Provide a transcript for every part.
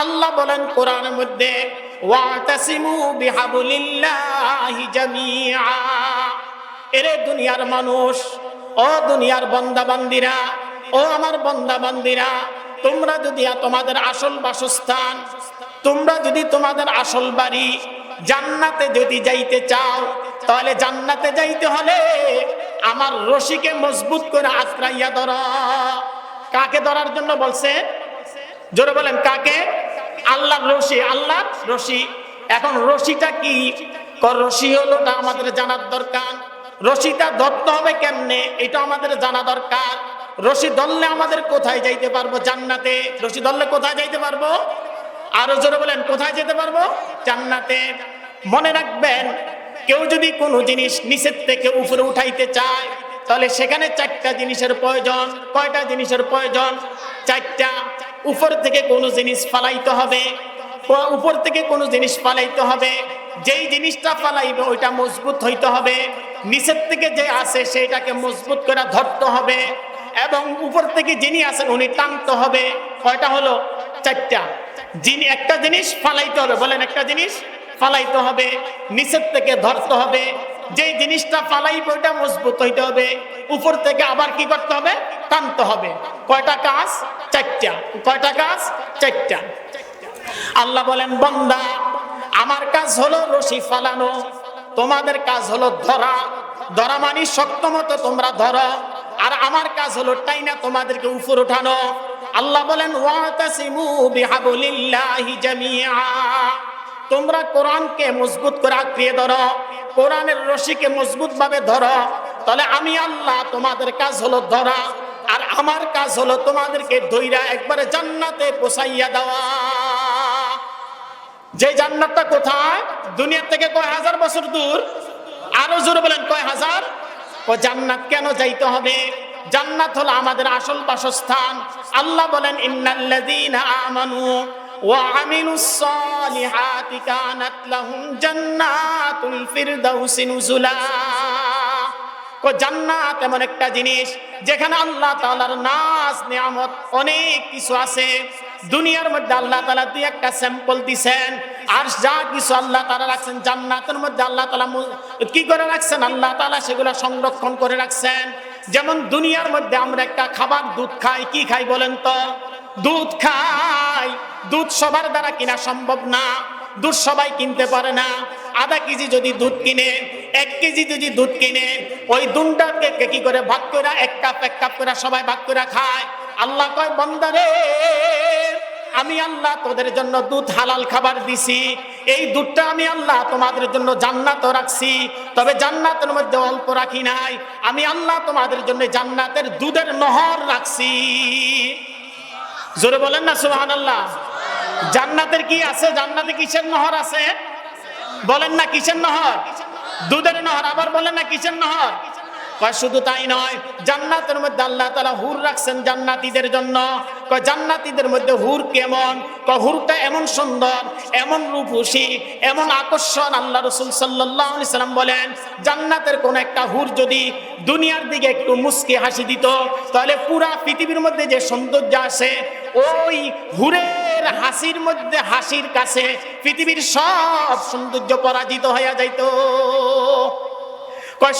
আল্লাহ বলেন কোরআনের মধ্যে, ওয়াতাসিমু বিহাবলিল্লাহি জামিআ। এরে দুনিয়ার মানুষ, ও দুনিয়ার বান্দা বান্দিরা, ও আমার বান্দা বান্দিরা, তোমরা যদি তোমাদের আসল বাসস্থান, তোমরা যদি তোমাদের আসল বাড়ি জান্নাতে যদি যাইতে চাও, তাহলে জান্নাতে যাইতে হলে আমার রশিকে মজবুত করে আঁকড়াইয়া ধরো। কাকে ধরার জন্য বলছে? জোরে বলেন কাকে? আল্লাহর রশি, আল্লাহর রশি। এখন রশিটা কি? রশি হলোটা আমাদের জানার দরকার। রশিটা ধরতে হবে কেমনে এটা আমাদের জানা দরকার। রশি ধরলে আমাদের কোথায় যাইতে পারবো? জান্নাতে। রশি ধরলে কোথায় যাইতে পারবো? আরো জোরে বলেন, কোথায় যেতে পারবো? জান্নাতে। মনে রাখবেন, কেউ যদি কোনো জিনিস নিচের থেকে উপরে উঠাইতে চায়, তাহলে সেখানে চারটা জিনিসের প্রয়োজন। কয়টা জিনিসের প্রয়োজন? চারটা। উপর থেকে কোনো জিনিস ফালাইতে হবে, উপর থেকে কোনো জিনিস ফালাইতে হবে, যেই জিনিসটা ফালাইবে ওইটা মজবুত হইতে হবে, নিচের থেকে যে আছে সেটাকে মজবুত করে ধরতে হবে, এবং উপর থেকে যিনি আছেন উনি টানতে হবে। কয়টা হলো? চারটা। যিনি একটা জিনিস ফালাইতে হবে, বলেন একটা জিনিস ফালাইতে হবে, নিচের থেকে ধরতে হবে, যেই জিনিসটা ফালাইবে ওইটা মজবুত হইতে হবে, উপর থেকে আবার কি করতে হবে? টানতে হবে। কয়টা কাজ? চারটা। কয়টা কাজ? চারটা। আল্লাহ বলেন, বান্দা আমার কাজ হলো রশি ফালানো, তোমাদের কাজ হলো ধরা। ধরা মানে শক্ত মতো তোমরা ধরো, আর আমার কাজ হলো টাইনা তোমাদেরকে উপর উঠানো। আল্লাহ বলেন, ওয়াতাসিমু বিহাবলিল্লাহি জামিআ। তোমরা কোরআনকে মজবুত করে আঁকড়িয়ে ধরো, কোরআনের রশিকে মজবুত ভাবে ধরো, তাহলে আমি আল্লাহ তোমাদের কাজ হলো ধরা, আর আমার কাজ হলো তোমাদেরকে ধইরা একবারে জান্নাতে পৌঁছাইয়া দেওয়া। যে জান্নাতটা কোথায়? দুনিয়া থেকে কয় হাজার বছর দূর। আরো জোরে বলেন, কয় হাজার? ও জান্নাত কেন যাইতে হবে? জান্নাত হলো আমাদের আসল বাসস্থান। আল্লাহ বলেন, ইন্নাল্লাযীনা আমানু ওয়া আমিলুস সালিহাতি কানাত লাহুম জান্নাতুল ফিরদাউসি নুজুলা। জান্নাত এমন একটা জিনিস যেখানে আল্লাহ তাআলার নাজ নিয়ামত অনেক কিছু আছে। দুনিয়ার মধ্যে আল্লাহ তাআলা দুই একটা স্যাম্পল দিবেন, আর যা কিছু আল্লাহ তাআলা রাখছেন জান্নাতের মধ্যে আল্লাহ তাআলা কি করে রাখছেন? আল্লাহ তাআলা সেগুলো সংরক্ষণ করে রাখছেন। যেমন দুনিয়ার মধ্যে আমরা একটা খাবার দুধ খাই, কি খাই বলেন তো? দুধ খাই। দুধ সবার দ্বারা কিনা সম্ভব না, দুধ সবাই কিনতে পারে না। আধা কেজি যদি দুধ কিনে, 1 কেজি যদি দুধ কিনে, ওই দুধটাকে কি করে ভাগ করে এক কাপ করে সবাই ভাগ করে খায়। আল্লাহ কয়, বান্দারে আমি আল্লাহ তোদের জন্য দুধ হালাল খাবার দিছি, এই দুধটা আমি আল্লাহ তোমাদের জন্য জান্নাতও রাখছি, তবে জান্নাতের মধ্যে অল্প রাখি নাই, আমি আল্লাহ তোমাদের জন্য জান্নাতের দুধের নহর রাখছি। জোরে বলেন না সুবহানাল্লাহ। জান্নাতের কি আছে? জান্নাতে কিসের নহর আছে? বলেন না কিসের নহর? দুধের নহর। আবার বলেন না কিসের নহর? শুধু তাই নয়, জান্নাতের মধ্যে আল্লাহ তাআলা হুর রাখছেন জান্নাতীদের জন্য। জান্নাতীদের মধ্যে হুর কেমন? হুরটা এমন সুন্দর, এমন রূপসী, এমন আকর্ষণ। আল্লাহ রাসূল সাল্লাল্লাহু আলাইহি সাল্লাম বলেন, জান্নাতের কোন একটা হুর যদি দুনিয়ার দিকে একটু মুস্কি হাসি দিত, তাহলে পুরা পৃথিবীর মধ্যে যে সৌন্দর্য আছে, ওই হুরের হাসির মধ্যে, হাসির কাছে পৃথিবীর সব সৌন্দর্য পরাজিত হয়ে যাইত।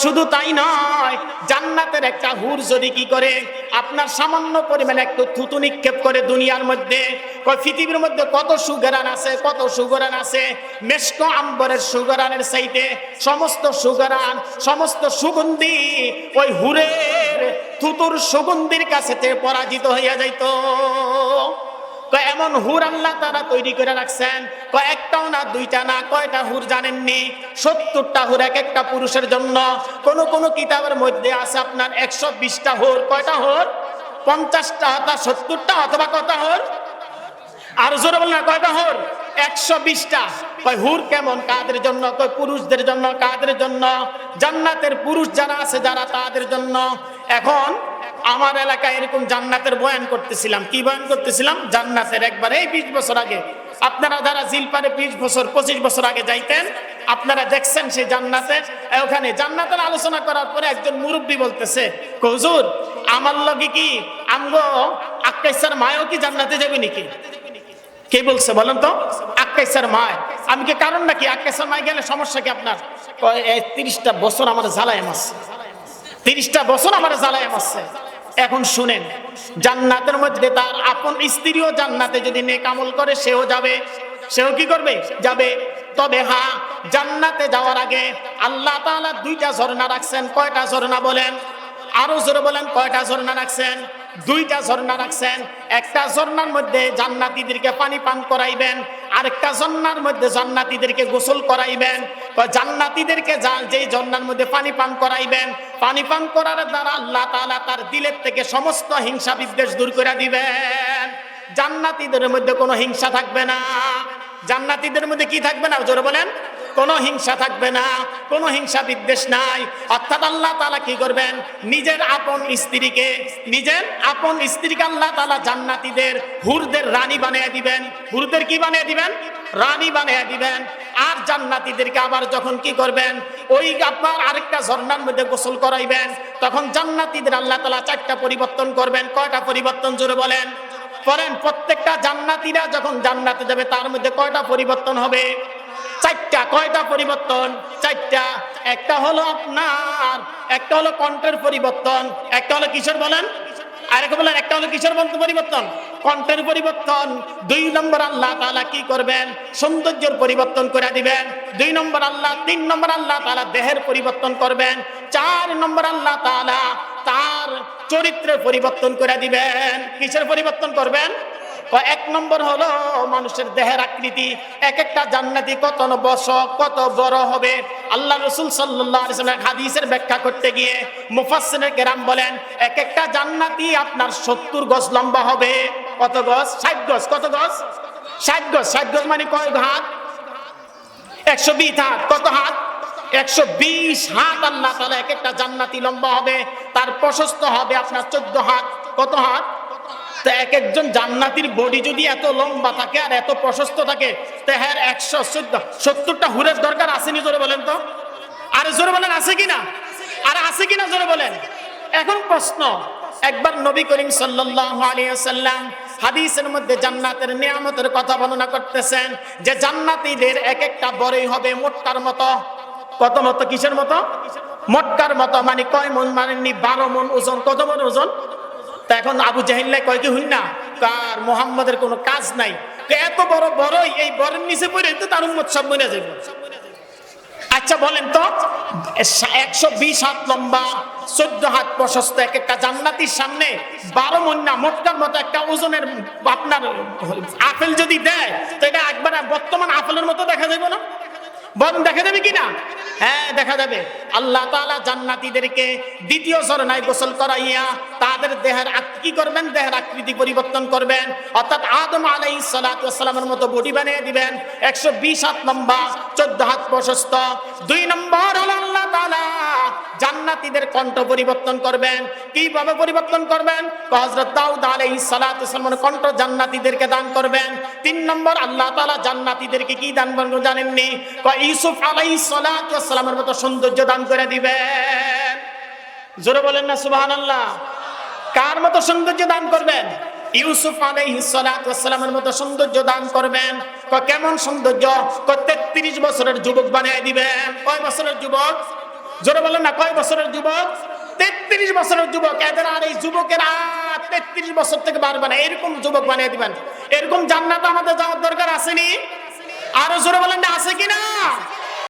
শুধু তাই নয়, জান্নাতের একটা হুর যদি কি করে আপনার সামান্য পরিমাণে একটু থুতু নিক্ষেপ করে দুনিয়ার মধ্যে, পৃথিবীর মধ্যে কত সুগরান আছে, কত সুগরান আছে, মেশক আম্বরের সুগরানের চাইতে সমস্ত সুগরান, সমস্ত সুগন্ধি ওই হুরের থুতুর সুগন্ধির কাছে পরাজিত হইয়া যাইত। এমন হুর আল্লাহ তাআলা তৈরি করে রাখছেন। একটাও না, দুইটা না, কয়টা হুর জানেননি? 70টা হুর এক একটা পুরুষের জন্য। কোন কোন কিতাবের মধ্যে আছে আপনার 120টা হুর। কয়টা হুর? 50টা অথবা 70টা অথবা কয়টা হুর? আর জোরে বলেন না, কয়টা হুর? 120টা। হুর কেমন? কাদের জন্য? পুরুষদের জন্য। কাদের জন্য? জান্নাতের পুরুষ যারা আছে যারা, তাদের জন্য। এখন আমার এলাকায় এরকম জান্নাতের বয়ান করতেছিলাম। কি বয়ান করতেছিলাম? জান্নাতের। একবারে 20 বছর আগে, আপনারা যারা জিলপারে 20 বছর 25 বছর আগে যাইতেন, আপনারা দেখছেন সেই জান্নাতে। ওখানে জান্নাতের আলোচনা করার পরে একজন মুরব্বী বলতেছে, হুজুর আমার লগে কি আমগো আক্কাইসার মায়ও কি জান্নাতে যাবে নাকি? কে বলছে বলেন তো? আক্কাইসার মায়। আমি কি কারণ নাকি? আক্কাইসার মায় গেলে সমস্যা কি আপনার? 30টা বছর আমার জ্বালায় মারছে, 30টা বছর আমার জ্বালায় মারছে। এখন শুনেন, জান্নাতের মধ্যে তার আপন স্ত্রীও জান্নাতে যদি নেক আমল করে সেও যাবে। সেও কি করবে? যাবে। তবে হ্যাঁ, জান্নাতে যাওয়ার আগে আল্লাহ তাআলা 2টা ঝর্ণা রাখছেন। কয়টা ঝর্ণা বলেন? আরো জোরে বলেন, কয়টা ঝর্ণা রাখছেন? 2টা ঝর্ণা রাখছেন। একটা ঝর্ণার মধ্যে জান্নাতীদেরকে পানি পান করাইবেন, আরেকটা ঝর্ণার মধ্যে জান্নাতীদেরকে গোসল করাইবেন। জান্নাতীদেরকে যেই ঝর্ণার মধ্যে পানি পান করাইবেন, পানি পান করার দ্বারা আল্লাহ তাআলা তার দিলের থেকে সমস্ত হিংসা বিদ্বেষ দূর করে দিবেন। জান্নাতীদের মধ্যে কোনো হিংসা থাকবে না। জান্নাতীদের মধ্যে কি থাকবে না? জোরে বলেন। কোনো হিংসা থাকবে না, কোনো হিংসা বিদ্বেষ নাই। অর্থাৎ আল্লাহ তাআলা কি করবেন? নিজের আপন স্ত্রীকে আল্লাহ তাআলা জান্নাতীদের হুরদের রানী বানিয়ে দিবেন। হুরদের কি বানিয়ে দিবেন? রানী বানিয়ে দিবেন। আর জান্নাতীদেরকে আবার যখন কি করবেন? ওই আপনার আরেকটা ঝর্ণার মধ্যে গোসল করাইবেন, তখন জান্নাতীদের আল্লাহ তাআলা 4টা পরিবর্তন করবেন। কয়টা পরিবর্তন? জোরে বলেন। পড়েন, প্রত্যেকটা জান্নাতীরা যখন জান্নাতে যাবে তার মধ্যে কয়টা পরিবর্তন হবে? 4টা। কয়টা পরিবর্তন? 4টা। একটা হলো আপনার, একটা হলো কণ্ঠের পরিবর্তন, একটা হলো কিসের বলেন? আরেকটা বলেন, একটা হলো কিসের পরিবর্তন? কণ্ঠের পরিবর্তন। 2 নম্বর আল্লাহ তাআলা কি করবেন? সৌন্দর্যের পরিবর্তন করে দিবেন। 3 নম্বর আল্লাহ তাআলা দেহের পরিবর্তন করবেন। 4 নম্বর আল্লাহ তাআলা তার চরিত্রের পরিবর্তন করে দিবেন। কিসের পরিবর্তন করবেন? 1 নম্বর হলো মানুষের দেহের আকৃতি। এক একটা জান্নাতি কত বড় হবে। আল্লাহ রাসূল সাল্লাল্লাহু আলাইহি ওয়াসাল্লাম হাদিসের ব্যাখ্যা করতে গিয়ে মুফাসসিরে কেরাম বলেন, এক একটা জান্নাতি আপনার 70 গজ লম্বা হবে। কত গজ? 60 গজ। কত গজ? 60 গজ। 60 গজ মানে কয় হাত? 120 হাত। কত হাত? 120 হাত আল্লাহ তাআলা এক একটা জান্নাতি লম্বা হবে। তার প্রশস্ত হবে আপনার 14 হাত। কত হাত? তো এক একজন জান্নাতীর বডি যদি এত লম্বা থাকে আর এত প্রশস্ত থাকে, তাহলে 170টা হুরের দরকার আসেনি? জোরে বলেন তো। আরে জোরে বলেন, আছে কিনা? আরে আছে কিনা? জোরে বলেন। এখন প্রশ্ন, একবার নবী করিম সাল্লাল্লাহু আলাইহি ওয়াসাল্লাম হাদিসের মধ্যে জান্নাতের নিয়ামতের কথা বর্ণনা করতেছেন যে জান্নাতীদের এক একটা বড়ই হবে মটকার মতো। কত মতো? কিসের মতো? মটকার মতো। মানে কয় মন? মানে 12 মন ওজন। কত মন ওজন? তা এখন আবু জাহিল কয় কি হইন না, কার মুহাম্মাদের কোনো কাজ নাই, এত বড় বড়ই, এই বড়ের নিচে পড়ে তো তার উম্মত সব মরে যাবে। আচ্ছা বলেন তো, 120 হাত লম্বা, 14 হাত প্রশস্ত এক একটা জান্নাতীর সামনে 12 মণ না মটকার মতো একটা ওজনের আপনার আপেল যদি দেয়, তো এটা একবার বর্তমান আপেলের মতো দেখা যাবে না? বলেন দেখা যাবে কিনা? হ্যাঁ, দেখা যাবে। আল্লাহ তাআলা জান্নাতীদেরকে 2য় ঝর্ণায় গোসল করাইয়া তাদের দেহের কি করবেন? দেহের আকৃতি পরিবর্তন করবেন। অর্থাৎ আদম আলাইহিস সালাতু ওয়াস সালামের মতো বডি বানিয়ে দিবেন। 120 হাত লম্বা, 14 হাত প্রশস্ত। 2 নম্বর হলো আল্লাহ তাআলা জান্নাতীদের কণ্ঠ পরিবর্তন করবেন। কিভাবে পরিবর্তন করবেন? হযরত দাউদ আলাইহিস সালাতু ওয়াস সালামের কণ্ঠ জান্নাতীদেরকে দান করবেন। 3 নম্বর আল্লাহ তাআলা জান্নাতীদেরকে কি দান করবেন জানেননি? ইউসুফ আলাইহিস সালাতু ওয়াস সালামের মতো সৌন্দর্য দান করে দিবেন। জোরে বলেন না সুবহানাল্লাহ। কার মতো সৌন্দর্য দান করবেন? ইউসুফ আলাইহিস সালাতু ওয়াস সালামের মতো সৌন্দর্য দান করবেন। কেমন সৌন্দর্য? 33 বছরের যুবক বানিয়ে দিবেন। কয় বছরের যুবক? জোরে বলেন না, কয় বছরের যুবক? 33 বছরের যুবক। এদের আর এই যুবকেরা 33 বছর থেকে বাড়বে না, এরকম যুবক বানিয়ে দিবেন। এরকম জান্নাত আমাদের যাওয়ার দরকার আসেনি? আরো জোরে বলেন না, আছে কি?